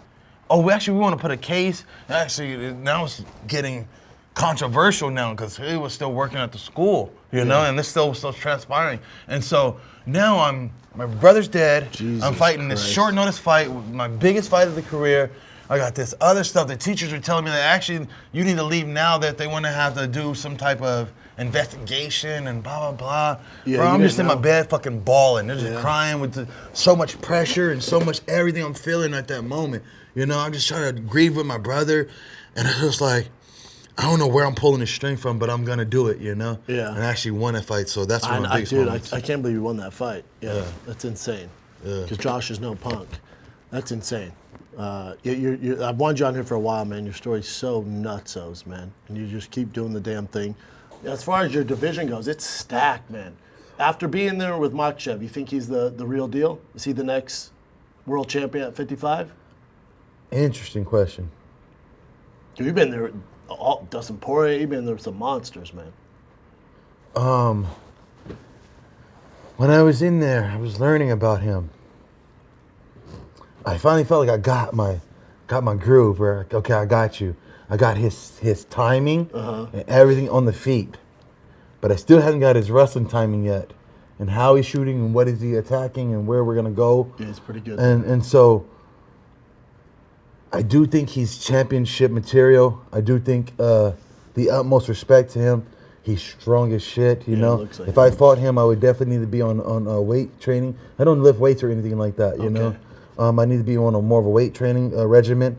Oh, we want to put a case. Actually, now it's getting controversial now because he was still working at the school, you know, and this still was still transpiring. And so now my brother's dead. Jesus I'm fighting Christ. this short notice fight, my biggest fight of the career. I got this other stuff. The teachers are telling me that actually you need to leave now, that they want to have to do some type of investigation and blah, blah, blah. Yeah, Bro, you I'm just in didn't my know. bed fucking bawling. They're just crying with so much pressure and so much everything I'm feeling at that moment. You know, I'm just trying to grieve with my brother. And it's just like, I don't know where I'm pulling the string from, but I'm going to do it, you know? Yeah. And I actually won that fight, so that's one of the biggest moments. I can't believe you won that fight. Yeah. That's insane. Yeah. Because Josh is no punk. That's insane. I've wanted you on here for a while, man. Your story's so nutsos, man. And you just keep doing the damn thing. As far as your division goes, it's stacked, man. After being there with Makachev, you think he's the real deal? Is he the next world champion at 55? Interesting question. You've been there, Dustin Poirier, you've been there with some monsters, man. When I was in there, I was learning about him. I finally felt like I got my groove. Where okay, I got you. I got his timing and everything on the feet, but I still haven't got his wrestling timing yet, and how he's shooting and what is he attacking and where we're gonna go. Yeah, he's pretty good. And so I do think he's championship material. I do think the utmost respect to him. He's strong as shit, you know. Looks like if I fought him, I would definitely need to be on weight training. I don't lift weights or anything like that, you know. I need to be on a more of a weight training regimen,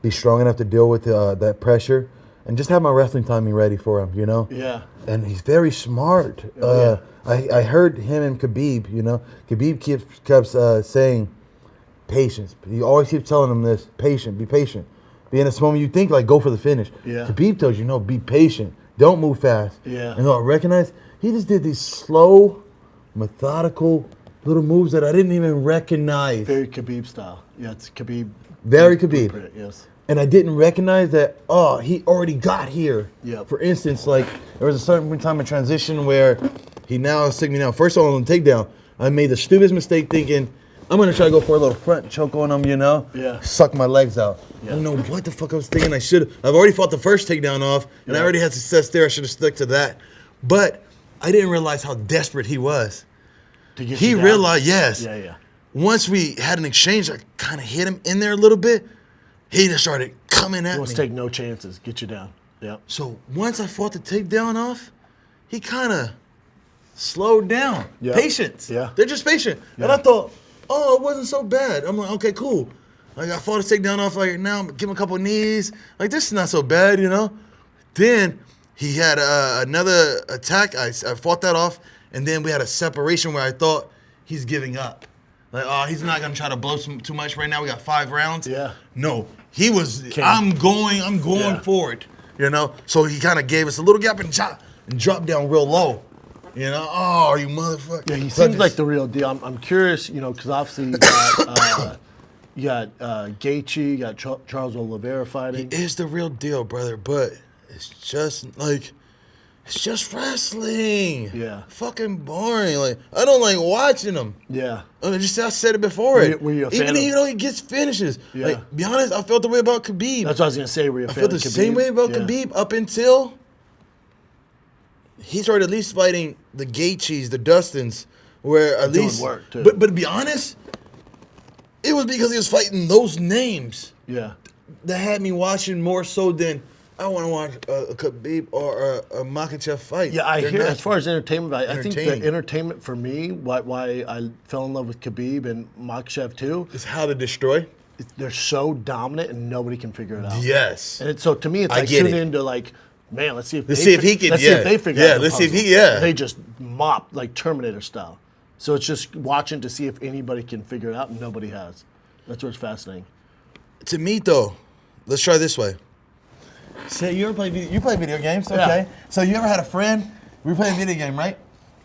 be strong enough to deal with that pressure, and just have my wrestling timing ready for him, you know. Yeah. And he's very smart. I heard him and Khabib, you know. Khabib kept saying, patience. He always keeps telling him this, be patient. Be in this moment you think like go for the finish. Yeah. Khabib tells you, no, be patient. Don't move fast. Yeah. And I recognize he just did these slow, methodical little moves that I didn't even recognize. Very Khabib style. Yeah, it's Khabib. Very Khabib. Blueprint, yes. And I didn't recognize that, he already got here. Yeah. For instance, like, there was a certain time of transition where he now is taking me down. First of all, on the takedown, I made the stupidest mistake thinking, I'm going to try to go for a little front choke on him, you know? Yeah. Suck my legs out. Yeah. I don't know what the fuck I was thinking. I've already fought the first takedown off, and I already had success there. I should have stuck to that. But I didn't realize how desperate he was. He realized, yes. Yeah. Once we had an exchange, I kind of hit him in there a little bit. He just started coming at He me. wants to take no chances. Get you down. Yeah. So once I fought the takedown off, he kind of slowed down. Yeah. Patience. Yeah. They're just patient. Yeah. And I thought, it wasn't so bad. I'm like, okay, cool. Like, I fought a takedown off. Like, now I'm give him a couple knees. Like, this is not so bad, you know? Then he had another attack. I fought that off. And then we had a separation where I thought he's giving up. Like, oh, he's not gonna try to blow too much right now. We got 5 rounds. Yeah. No, he was. I'm going for it. You know. So he kind of gave us a little gap and dropped down real low. You know. Oh, you motherfucker. Yeah, he seems like the real deal. I'm curious, you know, because obviously you got Gaethje, you got Charles Olivera fighting. He is the real deal, brother. But it's just like. It's just wrestling. Yeah. Fucking boring. Like, I don't like watching them. Yeah. I said it before. Were you a fan Even of... you know he gets finishes. Yeah. Like, be honest, I felt the way about Khabib. That's what I was gonna say. Were you a fan felt of the Khabib? same way about Khabib up until he started at least fighting the Gaethjes, the Dustins, where at least. Work too. But to be honest, it was because he was fighting those names. Yeah. That had me watching more so than. I want to watch a Khabib or a Makachev fight. Yeah, I hear. As far as entertainment, I think the Entertaining. entertainment for me, why I fell in love with Khabib and Makachev too, Is how to destroy. they're so dominant and nobody can figure it out. Yes. And so to me, it's I like get tune it. into like, man, let's see if Let's see if he can. Let's see if they figure out. Let's see if puzzle. he. They just mop like Terminator style. So it's just watching to see if anybody can figure it out, and nobody has. That's what's fascinating. To me, though, let's try this way. Say you play video games, okay? Yeah. So you ever had a friend? We play a video game, right?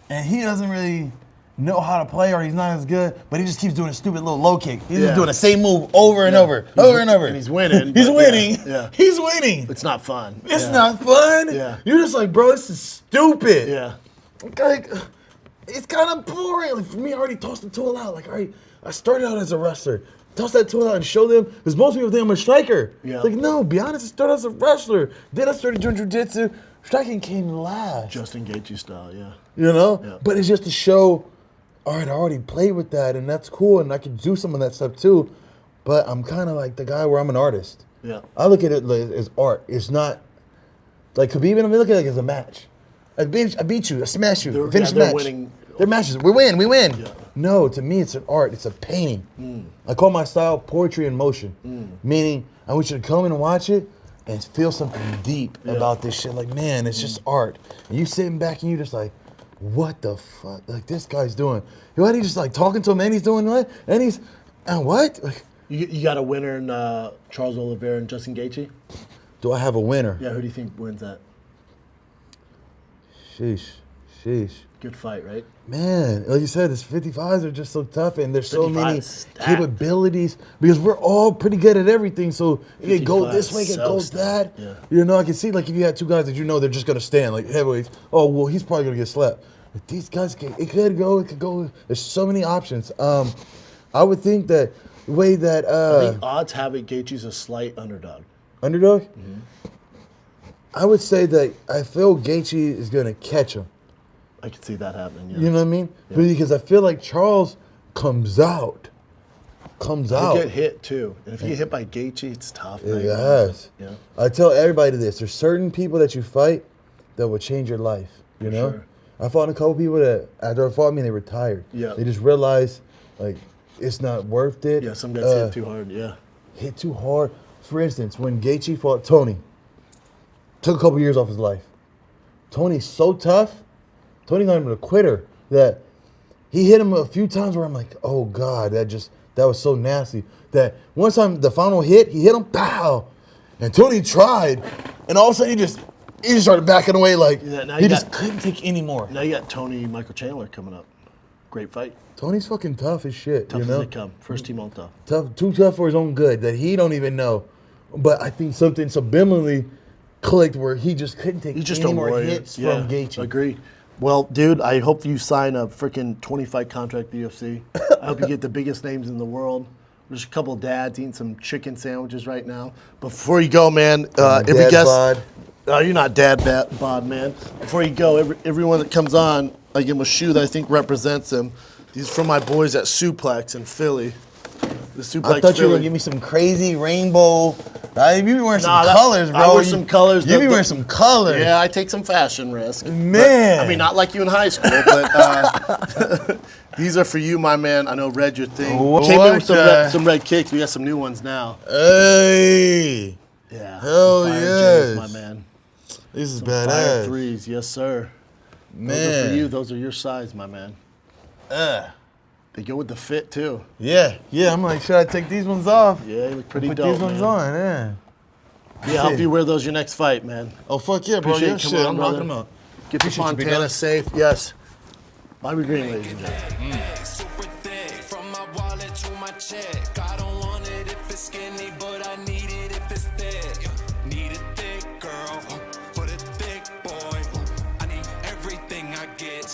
And he doesn't really know how to play, or he's not as good, but he just keeps doing a stupid little low kick. He's just doing the same move over and over, And he's winning. He's but winning. Yeah. He's winning. It's not fun. It's not fun. Yeah. You're just like, bro, this is stupid. Yeah. Like, it's kind of boring. Like, for me, I already tossed the tool out. Like, all right, I started out as a wrestler. Toss that tool out and show them, because most people think I'm a striker. Yeah. Like, no, be honest, I started as a wrestler. Then I started doing jiu-jitsu. Striking came last. Justin Gaethje style, yeah. You know? Yeah. But it's just to show, all right, I already played with that, and that's cool, and I can do some of that stuff too. But I'm kind of like the guy where I'm an artist. Yeah. I look at it like, as art. It's not, like Khabib and I look at it like as a match. I beat you, I smash you, finish the match. Winning. They're matches. We win. Yeah. No, to me, it's an art. It's a painting. I call my style poetry in motion. Meaning, I want you to come and watch it and feel something deep about this shit. Like, man, it's just art. And you sitting back and you just like, what the fuck? Like, this guy's doing. What? He's just like talking to him and he's doing what? And what? Like, You got a winner in Charles Olivera and Justin Gaethje? do I have a winner? Yeah, who do you think wins that? Sheesh. Good fight, right? Man, like you said, this 55s are just so tough, and there's so 55 many stacked. capabilities because we're all pretty good at everything. So it could go 55 this way, it could so go stacked, that. yeah. You know, I can see like if you had 2 guys that you know they're just gonna stand like heavyweights. Oh well, he's probably gonna get slapped. But these guys, it could go. There's so many options. I would think that the way that I think odds have it Gaethje's a slight underdog. underdog. I would say that I feel Gaethje is gonna catch him. I could see that happening, yeah. You know what I mean? Yeah. Because I feel like Charles comes out. He'll get hit too. And if you get hit by Gaethje, it's tough. man. Yes. Yeah. I tell everybody this. There's certain people that you fight that will change your life. You know? sure. I fought a couple people that after they fought me, they retired. Yeah. They just realized like it's not worth it. Yeah, some guys hit too hard, yeah. Hit too hard. For instance, when Gaethje fought Tony, took a couple years off his life. Tony's so tough. Tony's not even a quitter that he hit him a few times where I'm like, oh God, that was so nasty. That one time the final hit, he hit him, pow! And Tony tried, and all of a sudden he just started backing away like Yeah, he just couldn't take any more. Now you got Tony Michael Chandler coming up. Great fight. Tony's fucking tough as shit. Tough you know? as they come. First team all tough. Too tough for his own good that he don't even know. But I think something subliminally clicked where he just couldn't take He's just any a more warrior. hits from Gaethje. Agree. Well, dude, I hope you sign a freaking 20-fight contract with the UFC. I hope you get the biggest names in the world. There's a couple dads eating some chicken sandwiches right now. Before you go, man, every Dad guest. bod. You're not bod, man. Before you go, everyone that comes on, I give him a shoe that I think represents him. These are from my boys at Suplex in Philly. The Suplex I thought you were Philly. gonna give me some crazy rainbow. You be wearing some Nah, colors, bro. I wear some colors. You be wearing some colors. Yeah, I take some fashion risk. Man. But, I mean, not like you in high school, but these are for you, my man. I know red your thing. What Came in with the- some red kicks. We got some new ones now. Hey, Yeah. Hell Fire yes. J's, my man. this is Some Fire badass, threes, yes, sir. Those are man. for you. Those are your size, my man. They go with the fit too. Yeah. I'm like, should I take these ones off? Yeah, you look pretty Put dope, these ones man. on, yeah. Yeah, I'll help you wear those your next fight, man. Oh, fuck yeah, bro. Appreciate Yeah, you shit, coming on, I'm brother. rocking them out. Get to Appreciate you, big Fontana dog. safe. Yes. Bobby Green, ladies and gentlemen. Super thick, from my wallet to my check. I don't want it if it's skinny, but I need it if it's thick. Need a thick girl for the thick boy. I need everything I get.